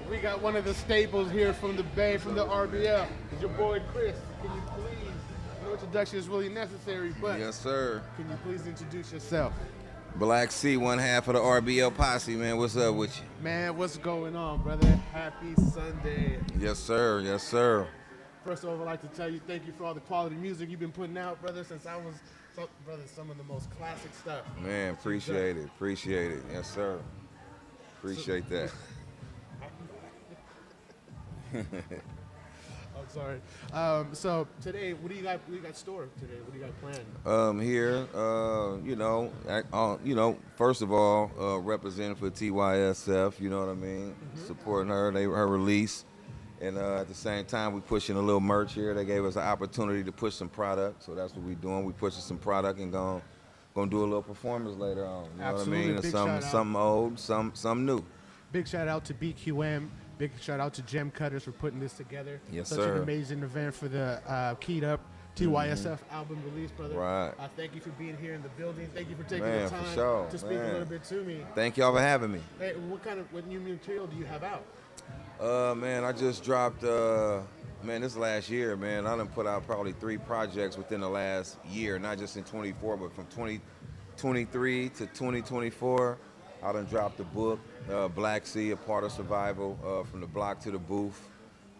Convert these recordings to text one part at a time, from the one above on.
We got one of the staples here from the Bay, from the RBL. It's your boy Chris. Can you please, no introduction is really necessary, but Yes, sir. can you please introduce yourself? Black C, one half of the RBL posse, man. What's up with you? Man, what's going on, brother? Happy Sunday. Yes, sir. Yes, sir. First of all, I'd like to tell you thank you for all the quality music you've been putting out, brother, since I was, brother, some of the most classic stuff. Man, appreciate it. Appreciate it. Yes, sir. Appreciate that. I'm sorry. So today, what do you got? What do you got stored today? What do you got planned? Here, first of all, representing for TYSF, you know what I mean? Supporting her, her release. And at the same time, we pushing a little merch here. They gave us an opportunity to push some product, so that's what we doing. We pushing some product and gonna do a little performance later on. You Absolutely. know what I mean? Some old, some new. Big shout out to BQM. Big shout out to Gem Cutters for putting this together. Yes, Such sir. an amazing event for the Keyed Up TYSF album release, brother. Right. Thank you for being here in the building. Thank you for taking Man, the for time sure, to speak a man. little bit to me. Thank y'all for having me. Hey, what new material do you have out? Man, I just dropped, this last year, man, I done put out probably 3 projects within the last year, not just in 24, but from 2023 to 2024. I done dropped a book, Black Sea, A Part of Survival, From the Block to the Booth.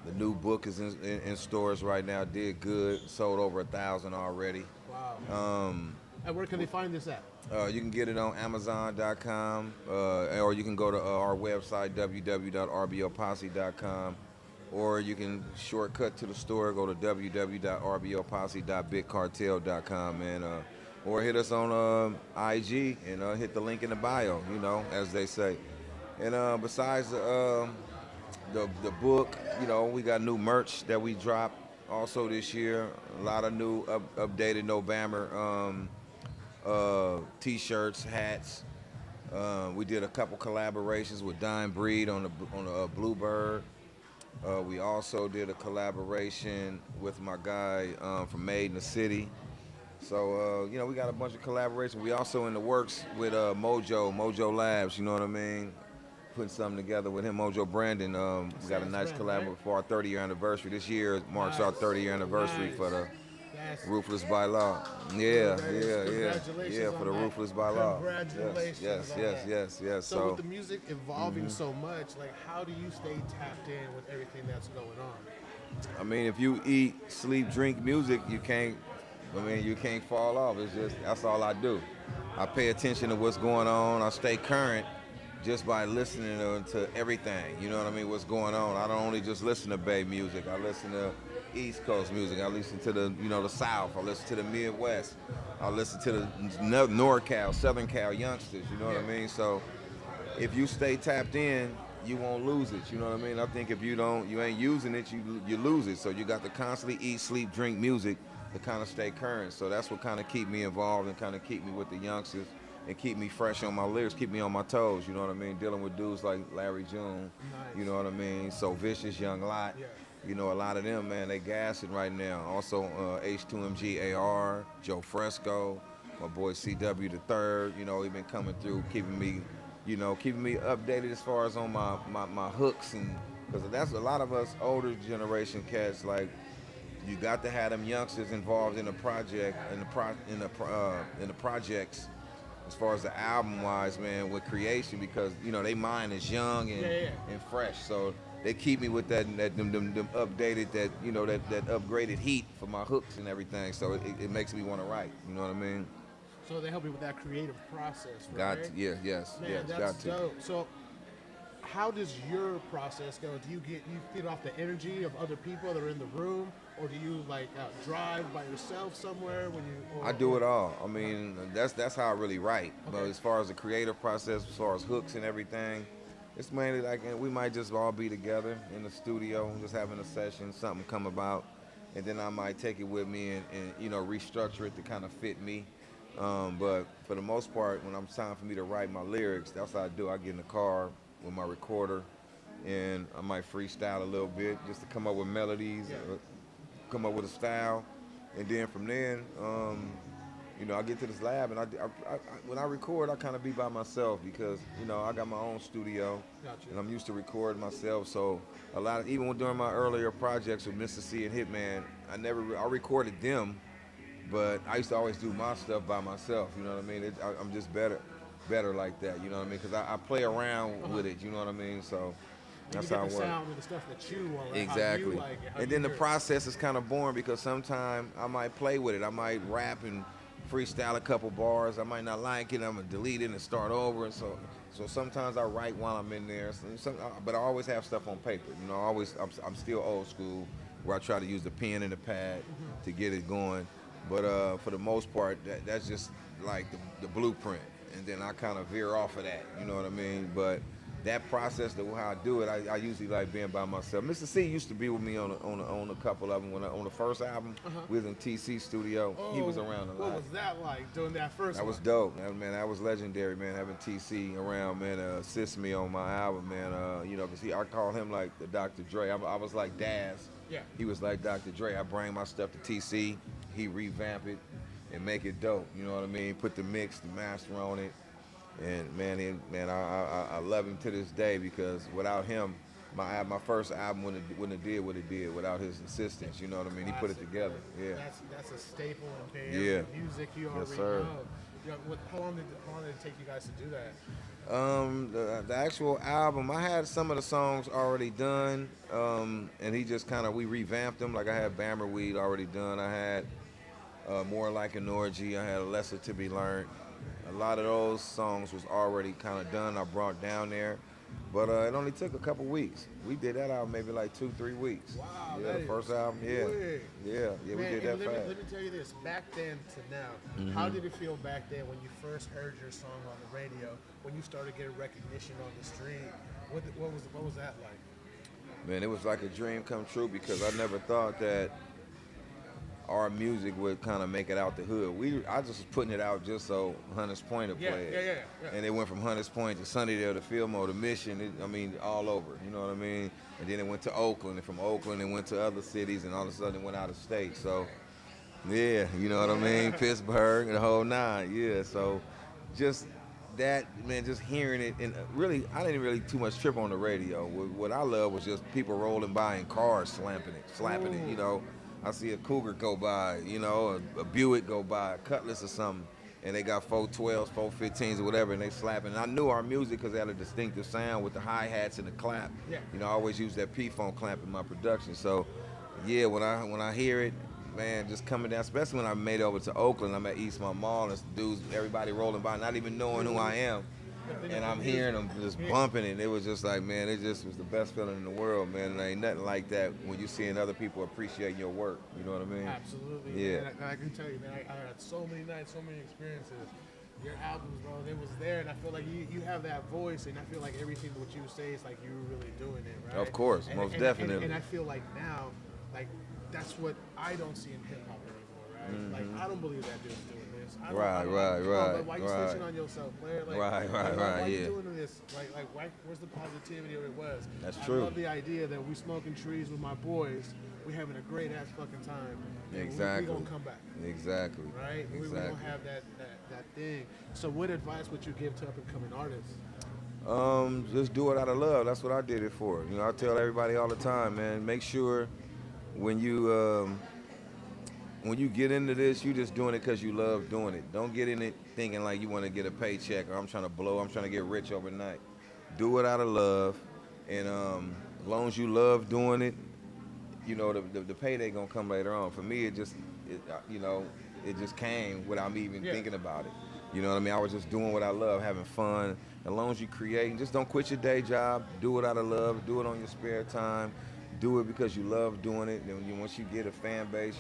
The new book is in stores right now, did good, sold over 1,000 already. Wow. And where can they find this at? You can get it on Amazon.com, or you can go to our website, www.rblposse.com, or you can shortcut to the store, go to www.rblposse.bigcartel.com, and or hit us on IG and hit the link in the bio, as they say. And besides the book, we got new merch that we dropped also this year. A lot of new updated November T-shirts, hats. We did a couple collaborations with Dime Breed on the Bluebird. We also did a collaboration with my guy from Made in the City. So we got a bunch of collaborations. We also in the works with Mojo Labs. You know what I mean? Putting something together with him, Mojo Brandon. We got a nice collab for our 30-year anniversary. This year marks our 30-year anniversary for the Ruthless by Law. Yeah, for the Ruthless by Law. Congratulations. Yes. So with the music evolving so much, like how do you stay tapped in with everything that's going on? I mean, if you eat, sleep, drink music, you can't fall off. It's just, that's all I do. I pay attention to what's going on. I stay current just by listening to everything. You know what I mean? What's going on. I don't only just listen to Bay music. I listen to East Coast music. I listen to the South. I listen to the Midwest. I listen to the NorCal, Southern Cal youngsters. You know what I mean? So if you stay tapped in, you won't lose it. You know what I mean? I think if you ain't using it, you lose it. So you got to constantly eat, sleep, drink music to kind of stay current. So that's what kind of keep me involved and kind of keep me with the youngsters and keep me fresh on my lyrics, keep me on my toes, you know what I mean? Dealing with dudes like Larry June, you know what I mean? So Vicious, Young Lot, a lot of them, man, they gassing right now. Also H2MG AR, Joe Fresco, my boy CW the Third, he been coming through, keeping me updated as far as on my hooks, and because that's a lot of us older generation cats, like, you got to have them youngsters involved in the project, in the projects, as far as the album wise, man, with creation, because they mind is young and fresh, so they keep me with them updated, that upgraded heat for my hooks and everything, so it makes me want to write. You know what I mean? So they help you with that creative process, right? Got to, yes, That's got to. Dope. So how does your process go? Do you feed off the energy of other people that are in the room, or do you drive by yourself somewhere when you? I do it all. I mean, that's how I really write. Okay. But as far as the creative process, as far as hooks and everything, it's mainly like we might just all be together in the studio, just having a session, something come about, and then I might take it with me and restructure it to kind of fit me. But for the most part, when it's time for me to write my lyrics, that's what I do. I get in the car with my recorder, and I might freestyle a little bit just to come up with melodies, come up with a style, and then from then, I get to this lab and when I record, I kind of be by myself because I got my own studio, Gotcha. and I'm used to recording myself. So a lot of even during my earlier projects with Mr. C and Hitman, I recorded them, but I used to always do my stuff by myself. You know what I mean? I'm just better like that. You know what I mean? Because I play around with it. You know what I mean? So And that's you get how it the works. sound with the stuff that you want, right? How Exactly. you like it, how And you then the hear it. process is kind of boring because sometimes I might play with it. I might rap and freestyle a couple bars. I might not like it. I'm gonna delete it and start over. And so sometimes I write while I'm in there. But I always have stuff on paper. I'm still old school where I try to use the pen and the pad to get it going. But for the most part, that's just like the blueprint. And then I kind of veer off of that. You know what I mean? But that process, how I do it, I usually like being by myself. Mr. C used to be with me on a couple of them. On the first album, we was in TC studio. He was around a lot. What was that like doing that first That one? was dope, man. That was legendary, man. Having TC around, man, assist me on my album, man. Because I call him like the Dr. Dre. I was like Daz. Yeah. He was like Dr. Dre. I bring my stuff to TC. He revamp it and make it dope. You know what I mean? Put the mix, the master on it. And man, I love him to this day because without him, my first album wouldn't have did what it did without his assistance. You know what I mean? He put it together. Yeah. That's a staple in Bay Yeah. Area music. You already Yes, sir. know. How long did it take you guys to do that? The actual album, I had some of the songs already done, and he just we revamped them. Like I had Bammer Weed already done. I had More Like an Orgy. I had A Lesser to Be Learned. A lot of those songs was already kind of done. I brought down there, but it only took a couple weeks. We did that album maybe like 2-3 weeks. Wow, Yeah, that the first is album. Yeah, quick. yeah, we Man, did that and fast. let me tell you this. Back then to now, how did it feel back then when you first heard your song on the radio? When you started getting recognition on the street, what was that like? Man, it was like a dream come true because I never thought that our music would kind of make it out the hood. I just was putting it out just so Hunters Point would play it. Yeah. And it went from Hunters Point to Sunnydale to Fillmore to Mission. All over. You know what I mean? And then it went to Oakland, and from Oakland it went to other cities, and all of a sudden it went out of state. So, yeah, you know what I mean? Pittsburgh and the whole nine. Yeah. So, just that, man, just hearing it, and really, I didn't really too much trip on the radio. What I love was just people rolling by in cars, slapping it. You know. I see a Cougar go by, a Buick go by, a Cutlass or something, and they got 412s, 415s or whatever, and they slapping. And I knew our music because it had a distinctive sound with the hi-hats and the clap. Yeah. I always use that P-phone clamp in my production. So, yeah, when I hear it, man, just coming down, especially when I made it over to Oakland, I'm at Eastmont Mall, and dudes, everybody rolling by, not even knowing who I am. And I'm hearing them just bumping it. It was just like, man, it just was the best feeling in the world, man. And ain't nothing like that when you're seeing other people appreciate your work. You know what I mean? Absolutely. Yeah. Man. I can tell you, man, I had so many nights, so many experiences. Your albums, bro, it was there, and I feel like you have that voice, and I feel like everything what you say is like you were really doing it, right? Of course, most definitely. And I feel like now, like, that's what I don't see in hip hop anymore, right? Like, I don't believe that dude's doing this. Right. But why you snitching on yourself, player? Like, Right, why yeah. you doing this? Like, where's the positivity of it was? That's true. I love the idea that we smoking trees with my boys, we having a great ass fucking time. And Exactly. We gonna come back. Exactly. Right? We don't have that thing. So what advice would you give to up and coming artists? Just do it out of love. That's what I did it for. I tell everybody all the time, man, make sure when you get into this, you just doing it because you love doing it. Don't get in it thinking like you want to get a paycheck or I'm trying to get rich overnight. Do it out of love, and as long as you love doing it, the payday gonna come later on. For me, it just came without me even thinking about it. You know what I mean? I was just doing what I love, having fun. As long as you create, and just don't quit your day job. Do it out of love. Do it on your spare time. Do it because you love doing it. And once you get a fan base,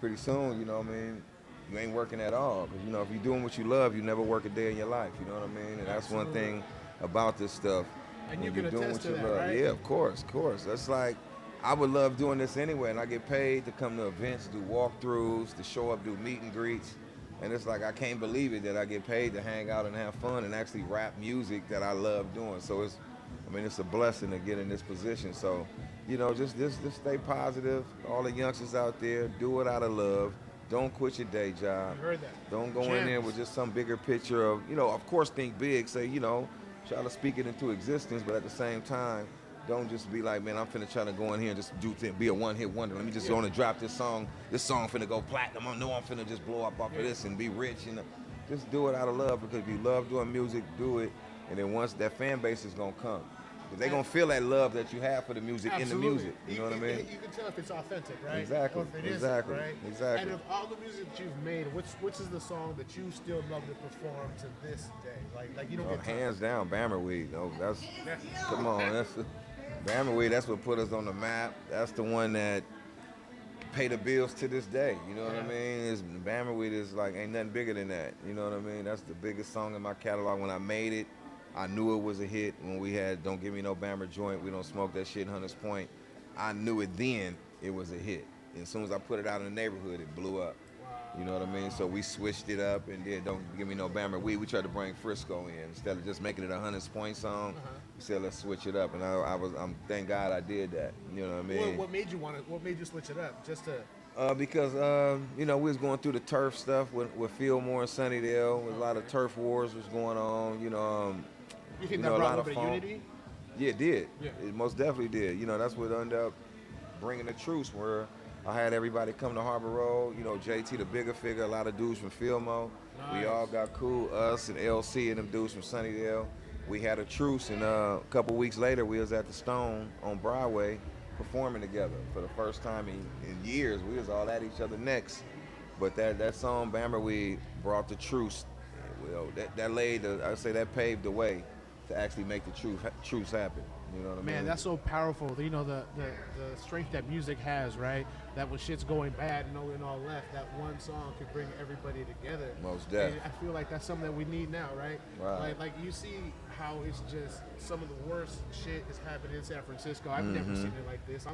pretty soon, you ain't working at all. Because, if you're doing what you love, you never work a day in your life. You know what I mean? And that's one thing about this stuff. And you can attest to that, right? Yeah, of course. That's like, I would love doing this anyway, and I get paid to come to events, do walkthroughs, to show up, do meet and greets. And it's like, I can't believe it that I get paid to hang out and have fun and actually rap music that I love doing. So it's a blessing to get in this position. So, just stay positive. All the youngsters out there, do it out of love. Don't quit your day job. You heard that. Don't go in there Gems. with just some bigger picture of, of course think big, say, try to speak it into existence, but at the same time, don't just be like, man, I'm finna try to go in here and just be a one-hit wonder. Let me just only drop this song. This song finna go platinum. I know I'm finna just blow up off of this and be rich. Just do it out of love, because if you love doing music, do it. And then once that fan base is gonna come, they're gonna feel that love that you have for the music. Absolutely. In the music. You know what I mean? You can tell if it's authentic, right? Exactly. Or if it Exactly. isn't, right? Exactly. And of all the music that you've made, which is the song that you still love to perform to this day? Like you don't get hands down, Bammerweed. No, that's come on. That's Bammerweed. That's what put us on the map. That's the one that pay the bills to this day. You know what I mean? Bammerweed is like ain't nothing bigger than that. You know what I mean? That's the biggest song in my catalog. When I made it, I knew it was a hit. When we had Don't Give Me No Bammer Joint, We Don't Smoke That Shit in Hunters Point, I knew it then it was a hit. And as soon as I put it out in the neighborhood, it blew up. You know what I mean? So we switched it up and did Don't Give Me No Bammer Weed. We tried to bring Frisco in. Instead of just making it a Hunters Point song, we said let's switch it up. And I'm thank God I did that. You know what I mean? What made you switch it up? Just to because we was going through the turf stuff with Fillmore and Sunnydale. A lot of turf wars was going on. you think that brought a little bit of unity? Yeah, it did. Yeah. It most definitely did. That's what ended up bringing the truce, where I had everybody come to Harbor Road. JT, the bigger figure, a lot of dudes from Fillmore. Nice. We all got cool, us and LC and them dudes from Sunnydale. We had a truce, and a couple weeks later, we was at the Stone on Broadway performing together for the first time in years. We was all at each other necks. But that song, Bammerweed, brought the truce. Well, that paved the way to actually make the truce happen. You know what I mean? Man, that's so powerful. The strength that music has, right? That when shit's going bad and all left, that one song could bring everybody together. Most definitely. I feel like that's something that we need now, right? Right. Like you see how it's just some of the worst shit is happening in San Francisco. I've never seen it like this. I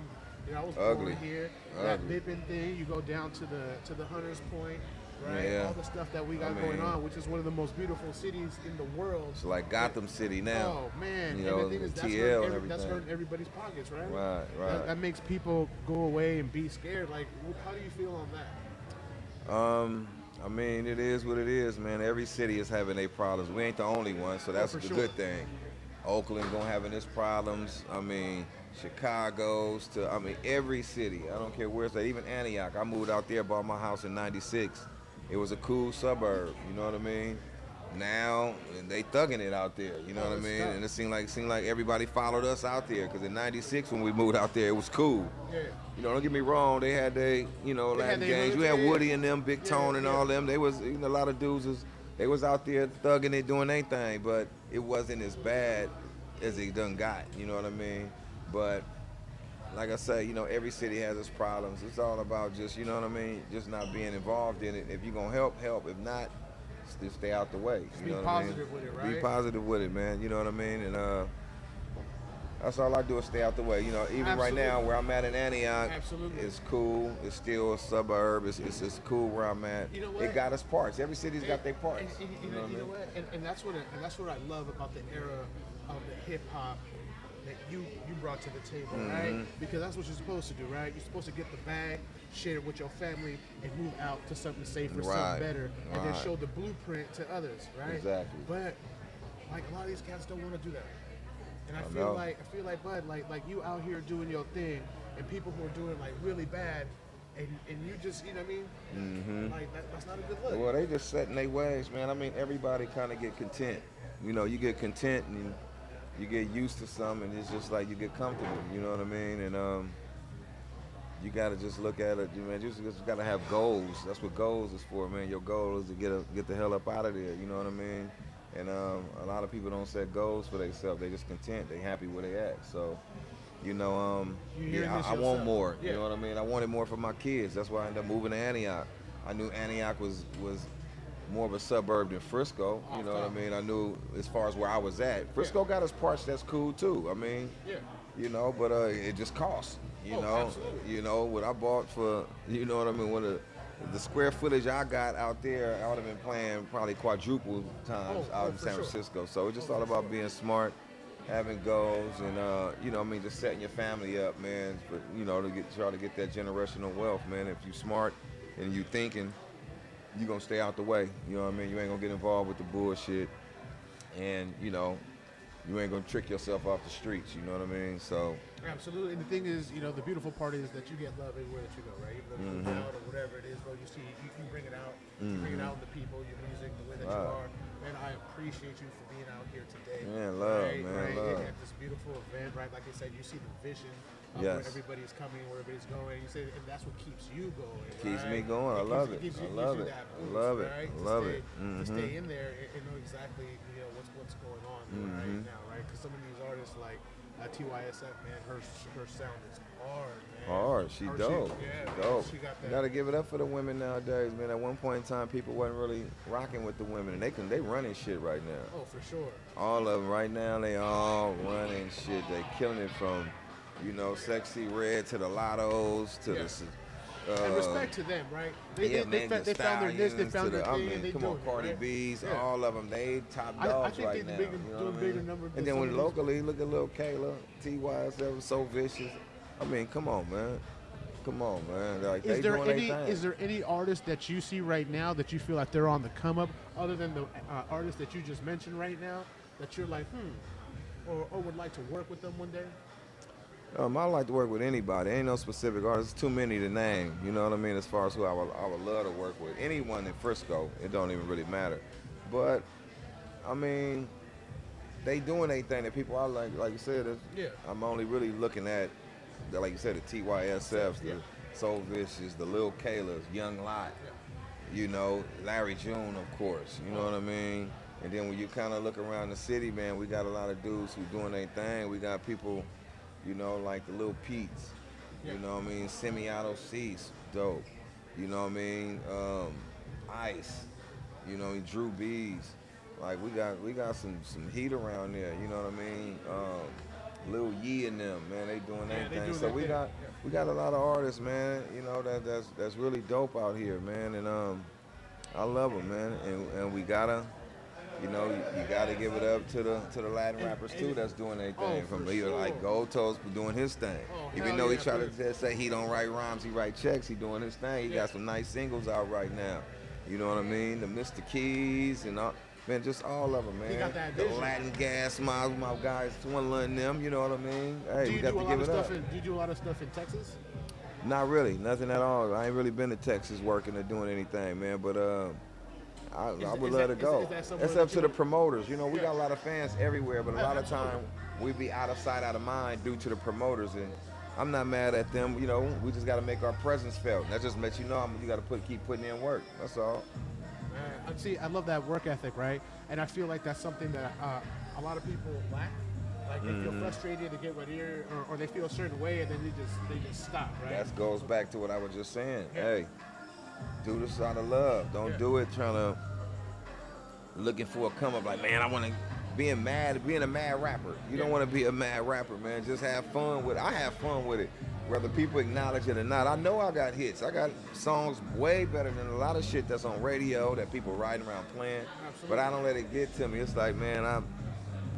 was Ugly. born here. That Bippin thing, you go down to the Hunters Point. Right, Yeah. all the stuff that we got going on, which is one of the most beautiful cities in the world. It's like Gotham City now. Oh man, You and know, the thing is, TL and everything. that's hurting everybody's pockets, right? Right. That makes people go away and be scared. Like, how do you feel on that? I mean, it is what it is, man. Every city is having their problems. We ain't the only one, so that's for the sure. good thing. Oakland gonna having its problems. I mean, Chicago's every city. I don't care where it's at. Even Antioch. I moved out there, bought my house in '96. It was a cool suburb, you know what I mean? Now they thugging it out there, you know what I mean? tough. And it seemed like everybody followed us out there, because in '96 when we moved out there, it was cool. Yeah. Don't get me wrong, they had Latin their gangs. hoods, You had yeah. Woody and them, Big Tone and yeah. all them. They was a lot of dudes they was out there thugging it, doing their thing, but it wasn't as bad as it done got, you know what I mean? But like I say, every city has its problems. It's all about just, just not being involved in it. If you're going to help. If not, just stay out the way. Be positive with it, right? Be positive with it, man. You know what I mean? And that's all I do is stay out the way. Even right now where I'm at in Antioch, it's cool. It's still a suburb. It's cool where I'm at. You know what? It got its parts. Every city's got their parts. And you know what? And that's what I love about the era of the hip hop that you brought to the table, right? Because that's what you're supposed to do, right? You're supposed to get the bag, share it with your family, and move out to something safer, something better, and then show the blueprint to others, right? Exactly. But like a lot of these cats don't want to do that, and I feel like Bud, like you out here doing your thing, and people who are doing like really bad, and you just, you know what I mean? Like that's not a good look. Well, they just set in their ways, man. I mean, everybody kind of get content. You get content and you get used to something, and it's just like you get comfortable. You know what I mean? And you gotta just look at it, man. You just gotta have goals. That's what goals is for, man. Your goal is to get the hell up out of there. You know what I mean? And a lot of people don't set goals for themselves. They just content. They happy where they at. So, I want more. Yeah. You know what I mean? I wanted more for my kids. That's why I ended up moving to Antioch. I knew Antioch was more of a suburb than Frisco. You know what I mean? I knew as far as where I was at. Frisco got its parts that's cool too. I mean, but it just costs. Absolutely. What I bought for, you know what I mean? The square footage I got out there, I would have been playing probably quadruple times out in San Francisco. So it's just all about being smart, having goals, and just setting your family up, man. For, try to get that generational wealth, man. If you smart, and you thinking you gonna stay out the way. You know what I mean? You ain't gonna get involved with the bullshit, and you know, you ain't gonna trick yourself off the streets. You know what I mean? So Absolutely. And the thing is, you know, the beautiful part is that you get love everywhere that you go, right? Even though you move out or whatever it is, bro, you see, you bring it out. You bring it out in the people, your music, the way that you are. Man, I appreciate you for being out here today. Man, love, right, man, right? love. At this beautiful event, right? Like I said, you see the vision of Yes. where everybody's coming, where everybody's going. You say, and that's what keeps you going. Keeps right? me going. I love it. Gives you, I love gives it. you that I boost, love it. right? I love it. To stay in there and know exactly, you know, what's going on right now, right? Because some of these artists like TYSF, man, her sound is hard, man. Hard. She dope. Yeah, She dope. She got that. You gotta give it up for the women nowadays, man. At one point in time, people wasn't really rocking with the women, and they running shit right now. Oh, for sure. All of them right now, they all running shit. They killing it from, you know, Sexy Red to the Lottos to the. And respect to them, right? They found their niche, they found their thing, and they come doing on, it, Cardi right? B's, Yeah. all of them, they top I dogs think right they're now. bigger, You know doing what I bigger mean? numbers. And then when locally, look at Lil Kayla, TYSF, So Vicious. I mean, come on, man. Come on, man. Like, they doing their thing. Is there any artist that you see right now that you feel like they're on the come up, other than the artist that you just mentioned right now, that you're like, or would like to work with them one day? I like to work with anybody. Ain't no specific artist. It's too many to name. You know what I mean? As far as who I would love to work with. Anyone in Frisco, it don't even really matter. But I mean, they doing their thing. That people are like you said. I'm only really looking at, like you said, the TYSFs, the Soul Vicious, the Lil Kaylas, Young Lot. You know, Larry June, of course. You know what I mean? And then when you kind of look around the city, man, we got a lot of dudes who doing their thing. We got people, you know, like the Lil Pete's, you know what I mean? Semi-auto seats, dope. You know what I mean? Ice, you know, Drew B's. Like we got some heat around there, you know what I mean? Lil Yee and them, man, they doing their thing. So we got a lot of artists, man, you know, that's really dope out here, man. And I love them, man. And we gotta, you know, you gotta give it up to the Latin rappers too that's doing their thing. From here, like Goldtoes doing his thing. Even though he try to say he don't write rhymes, he write checks. He doing his thing. He got some nice singles out right now. You know what I mean? The Mr. Keys and all, man, just all of them, man. He got that the vision. Latin gas, my guys, Swindler and them. You know what I mean? Hey, we got to give it up. Do you do a lot of stuff in Texas? Not really, nothing at all. I ain't really been to Texas working or doing anything, man. But I would love to go. It's up to the promoters. You know, we got a lot of fans everywhere, but a lot of time we be out of sight, out of mind due to the promoters. And I'm not mad at them. You know, we just got to make our presence felt. That just lets you know you got to keep putting in work. That's all. See, I love that work ethic, right? And I feel like that's something that a lot of people lack. Like they feel frustrated, they get right here, or they feel a certain way, and then they just stop, right? That goes back to what I was just saying. Hey, do this out of love. Don't do it trying to looking for a come up. Like, man, I want to being a mad rapper. You don't want to be a mad rapper, man. Just have fun with it. I have fun with it, whether people acknowledge it or not. I know I got hits. I got songs way better than a lot of shit that's on radio that people riding around playing. Absolutely. But I don't let it get to me. It's like, man,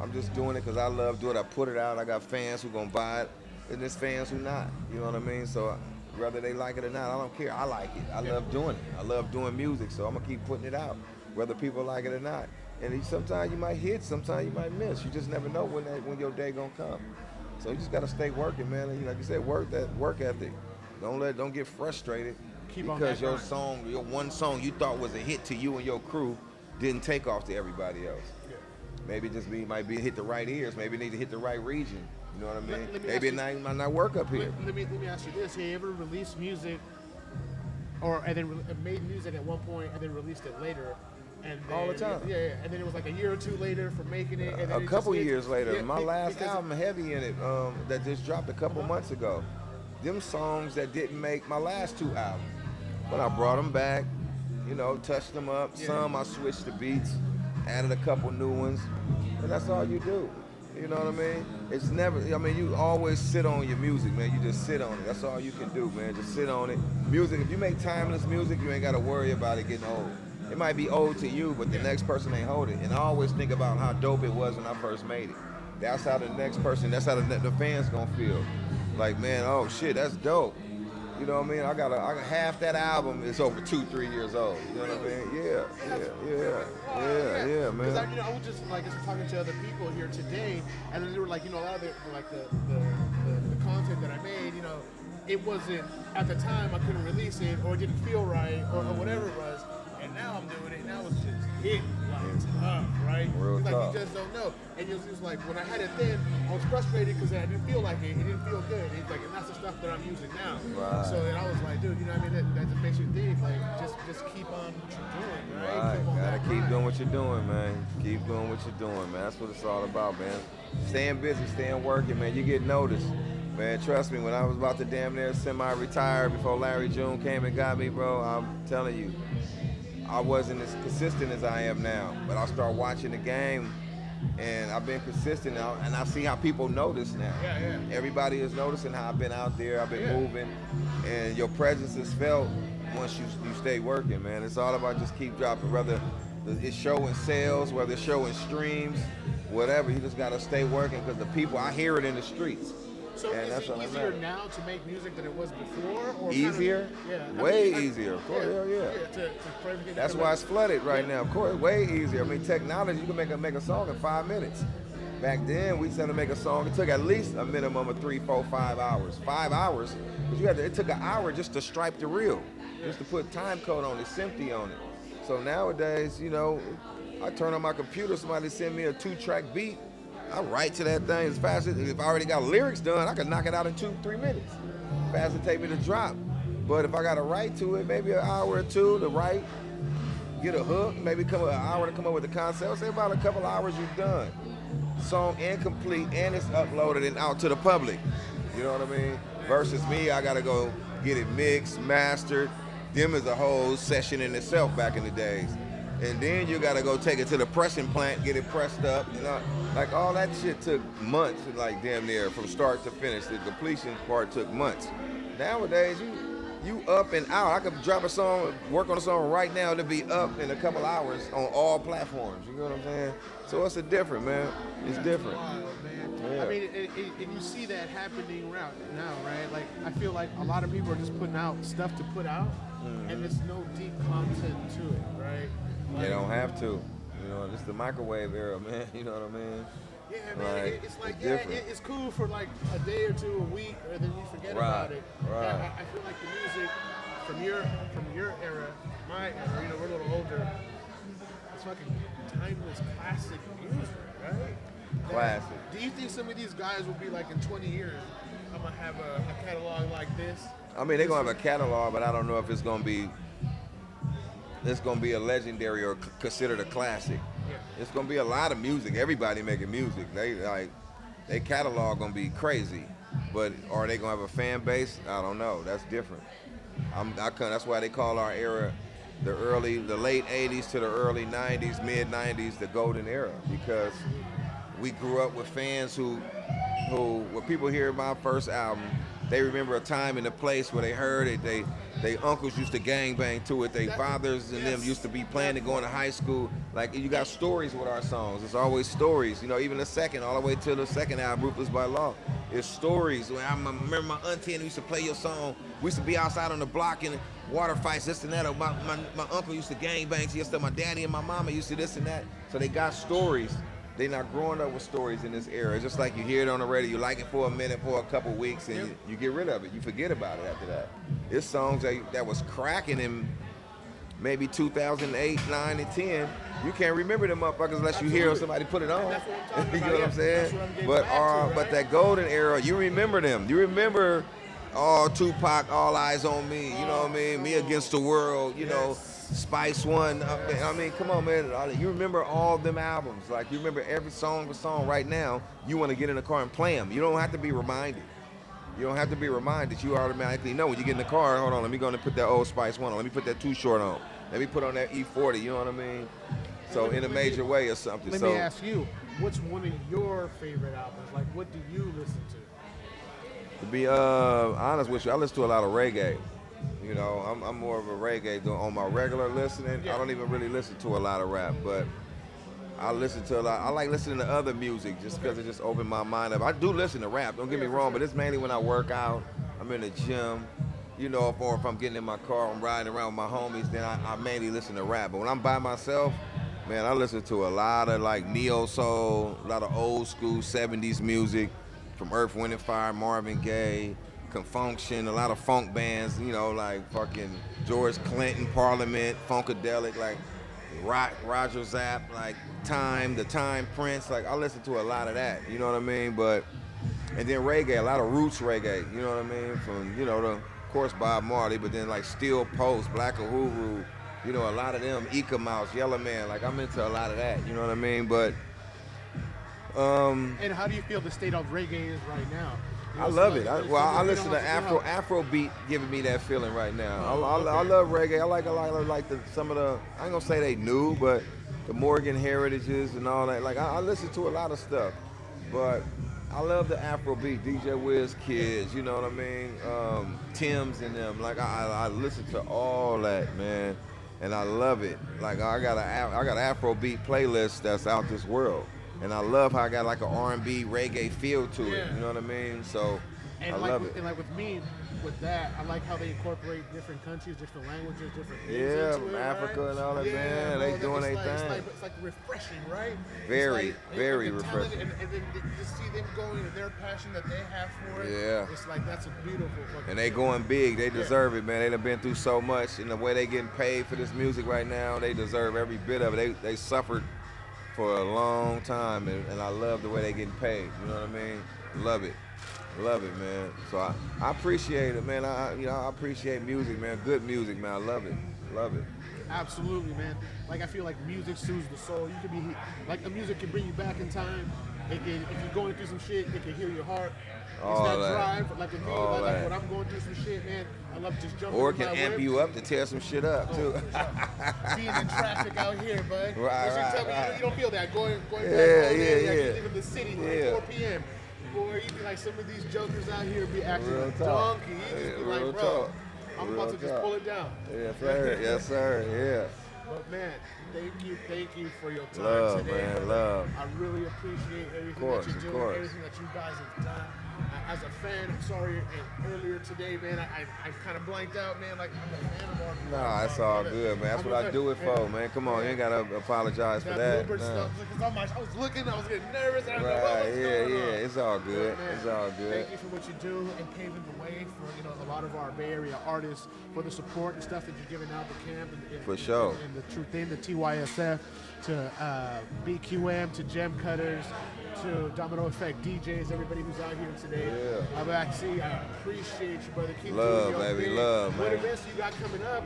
I'm just doing it because I love doing it. I put it out. I got fans who gonna buy it, and there's fans who not. You know what I mean? So whether they like it or not, I don't care. I like it. I love doing it. I love doing music, so I'm gonna keep putting it out, whether people like it or not. And sometimes you might hit, sometimes you might miss. You just never know when your day gonna come. So you just gotta stay working, man. And like you said, work that work ethic. Don't get frustrated because your one song you thought was a hit to you and your crew didn't take off to everybody else. Maybe just might hit the right ears. Maybe it need to hit the right region. You know what I mean? Maybe it might not work up here. Let me ask you this: have you ever released music, and then made music at one point and then released it later? And then, all the time. Yeah. And then it was like a year or two later for making it. And then a couple years later. My last album, Heavy in It, that just dropped a couple months ago. Them songs that didn't make my last two albums, but I brought them back. You know, touched them up. Some I switched the beats, added a couple new ones, and that's all you do. You know what I mean? It's never, I mean, you always sit on your music, man. You just sit on it. That's all you can do, man. Just sit on it. Music, if you make timeless music, you ain't got to worry about it getting old. It might be old to you, but the next person ain't hold it. And I always think about how dope it was when I first made it. That's how the next person, that's how the fans gonna feel. Like, man, oh shit, that's dope. You know what I mean? I got half that album is over 2-3 years old. You know what I mean? Yeah, man. Because I was just like talking to other people here today, and then they were like, a lot of the content that I made, it wasn't at the time I couldn't release it or it didn't feel right or whatever it was, and now I'm doing it. Now it's just hitting tough, right? Real it's like tough. you just don't know. And it's just like when I had it then, I was frustrated because I didn't feel like it. It didn't feel good. It's like, and that's the stuff that I'm using now. Right. So then I was like, dude, that just makes you think, like, just keep on what you're doing, right? Gotta keep doing what you're doing, man. Keep doing what you're doing, man. That's what it's all about, man. Staying busy, staying working, man. You get noticed. Man, trust me, when I was about to damn near semi-retire before Larry June came and got me, bro, I'm telling you, I wasn't as consistent as I am now. But I start watching the game, and I've been consistent now, and I see how people notice now. Yeah. Everybody is noticing how I've been out there, I've been moving, and your presence is felt once you stay working, man. It's all about just keep dropping, whether it's showing sales, whether it's showing streams, whatever. You just gotta stay working because the people, I hear it in the streets. So is it easier now to make music than it was before? Or Easier? Way easier. Of course, yeah. That's why it's flooded right now. Of course, way easier. I mean, technology, you can make a song in 5 minutes. Back then, we used to make a song. It took at least a minimum of 3, 4, 5 hours. 5 hours, because it took an hour just to stripe the reel, just to put time code on it, SMPTE on it. So nowadays, I turn on my computer, somebody send me a 2-track beat, I write to that thing as fast as, if I already got lyrics done, I can knock it out in 2-3 minutes. Fast as it take me to drop. But if I got to write to it, maybe an hour or two to write, get a hook, maybe an hour to come up with the concept. Say about a couple hours you've done. Song incomplete and it's uploaded and out to the public. You know what I mean? Versus me, I got to go get it mixed, mastered. Them is a whole session in itself back in the days. And then you gotta go take it to the pressing plant, get it pressed up, like all that shit took months, like damn near from start to finish. The completion part took months. Nowadays, you up and out. I could drop a song, work on a song right now, it'll be up in a couple hours on all platforms. You know what I'm saying? So it's different, man. It's different. Wild, man. Yeah. I mean, and you see that happening now, right? Like, I feel like a lot of people are just putting out stuff to put out, and there's no deep content to it, right? They don't have to. It's the microwave era, man. You know what I mean? Yeah, man. Like, it's like, different. It's cool for like a day or two, a week, or then you forget about it. Right. I feel like the music from your era, my era, we're a little older. It's fucking timeless, classic music, right? Classic. Do you think some of these guys will be like in 20 years, I'm gonna have a catalog like this? I mean, they're gonna have a catalog, but I don't know if it's gonna be a legendary or considered a classic. Yeah. It's gonna be a lot of music. Everybody making music. They catalog gonna be crazy, but are they gonna have a fan base? I don't know. That's different. That's why they call our era the late '80s to the early '90s, mid '90s, the golden era, because we grew up with fans who when people hear my first album, they remember a time and a place where they heard it. They uncles used to gangbang to it. They fathers and them used to be playing and going to high school. Like, you got stories with our songs. It's always stories. Even the second, all the way to the second album, Ruthless by Law. It's stories. I remember my auntie and used to play your song. We used to be outside on the block in water fights, this and that. My uncle used to gangbang. He used to, my daddy and my mama used to this and that. So they got stories. They're not growing up with stories in this era. It's just like you hear it on the radio, you like it for a minute, for a couple weeks, and you get rid of it. You forget about it after that. It's songs that was cracking in maybe 2008, 9, and 10. You can't remember them motherfuckers unless you hear somebody put it on. You know what I'm saying? But that golden era, you remember them. You remember Tupac, All Eyes on Me. You know what I mean? Me Against the World. Spice One. I mean, come on, man. You remember all them albums. Like, you remember every song right now. You want to get in the car and play them. You don't have to be reminded. You You automatically know when you get in the car, hold on, let me go and put that old Spice One on. Let me put that Too Short on. Let me put on that E40. You know what I mean? So in a major way or something. Let me ask you, what's one of your favorite albums? Like, what do you listen to? To be honest with you, I listen to a lot of reggae. I'm more of a reggae on my regular listening. I don't even really listen to a lot of rap, but I listen to a lot. I like listening to other music just because it just opened my mind up. I do listen to rap, don't get me wrong, but it's mainly when I work out, I'm in the gym, you know, or if I'm getting in my car, I'm riding around with my homies, then I mainly listen to rap. But when I'm by myself, man, I listen to a lot of like neo soul, a lot of old school 70s music from Earth, Wind and Fire, Marvin Gaye, Confunction, a lot of funk bands, you know, like fucking George Clinton, Parliament, Funkadelic, like Roger Zapp, like the Time Prince. Like I listen to a lot of that, you know what I mean? But and then reggae, a lot of roots reggae, you know what I mean? From, you know, of course Bob Marley, but then like Steel Post, Black Uhuru, you know, a lot of them, Eka Mouse, Yellow Man, like I'm into a lot of that, you know what I mean? But and how do you feel the state of reggae is right now? You know, I love like, it. I listen to Afrobeat giving me that feeling right now. I love reggae. I like some of the, I ain't gonna say they new, but the Morgan Heritages and all that. Like I listen to a lot of stuff, but I love the Afrobeat, DJ Wiz Kids, you know what I mean? Tim's and them. Like I listen to all that, man, and I love it. Like I got an Afrobeat playlist that's out this world. And I love how I got like an R&B reggae feel to it. You know what I mean? So I love it. And like with me, with that, I like how they incorporate different countries, different languages, different things Yeah, into from it, Africa right? and all that, Yeah, man. bro, They doing their thing. It's like refreshing, right? Very, It's like, very and refreshing. And then just see them going and their passion that they have for it. Yeah. It's like that's a beautiful fucking And they going big. They deserve it, man. They done been through so much. And the way they getting paid for this music right now, they deserve every bit of it. They suffered for a long time, and I love the way they getting paid. You know what I mean? Love it, man. So I appreciate it, man. I appreciate music, man. Good music, man. I love it. Absolutely, man. Like I feel like music soothes the soul. You could be like the music can bring you back in time. It can, if you're going through some shit, it can heal your heart. All it's that that. drive, like with me, All like that. when I'm going through some shit, man, I love just jumping. Or it in can my amp whip. you up to tear some shit up too. Being in traffic out here, bud. Right. You don't feel that going back home, Yeah, man. yeah. You're leaving the city like 4 p.m. Boy, you be like some of these jokers out here be acting Real like talk. donkey. You just be Real like, bro, talk. I'm Real about to just talk. pull it down. Yes, sir. Yes, sir. Yeah. But man, thank you for your time Love, today. man, love. I really appreciate everything course, that of you're doing, course. everything that you guys have done. As a fan, I'm sorry, earlier today, man, I kind of blanked out, man. Like, I'm a fan of our. Nah, it's all good, man. That's what I do it for, man. Come on, you ain't gotta apologize for that. Bluebird stuff, because I was looking, I was getting nervous. And I was like, Right, what's going on? It's all good. Man, It's all good. Thank you for what you do and paving the way for a lot of our Bay Area artists, for the support and stuff that you're giving out the camp and For sure. and the true thing, the TYSF, to BQM, to Gem Cutters, to Domino Effect DJs, everybody who's out here today. Yeah. I appreciate you, brother. Keep Love, doing your baby, thing. love, What man. events you got coming up?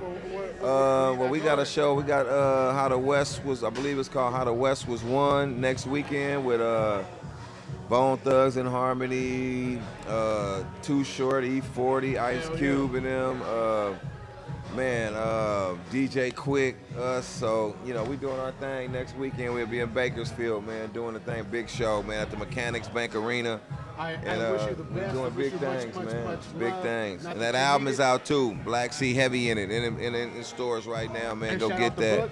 Well, we got a show. We got How the West Was, I believe it's called How the West Was Won, next weekend with Bone Thugs and Harmony, Too Short, E40, Ice Cube and them. DJ Quick, us. So, we doing our thing next weekend. We'll be in Bakersfield, man, doing the thing, big show, man, at the Mechanics Bank Arena. I wish you the best. We're doing big things, man. Big love. things. Not And that that you album need is out too. Black Sea Heavy in it, in stores right now, man. And Go shout get out the that. book.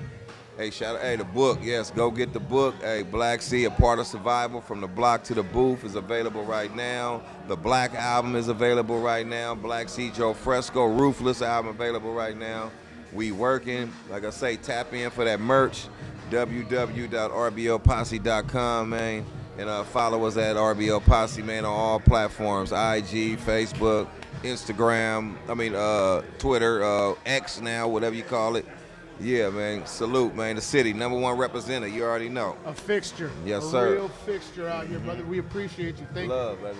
Hey, the book, yes, go get the book. Hey, Black Sea, A Part of Survival, From the Block to the Booth is available right now. The Black album is available right now. Black Sea Joe Fresco, Ruthless album available right now. We working. Like I say, tap in for that merch, www.rboposse.com, man. And follow us at RBO Posse, man, on all platforms, IG, Facebook, Instagram, Twitter, X now, whatever you call it. Yeah, man. Salute, man. The city, #1 representative. You already know. A fixture. Yes, a sir. real fixture out here, brother. We appreciate you. Thank you. Love, baby.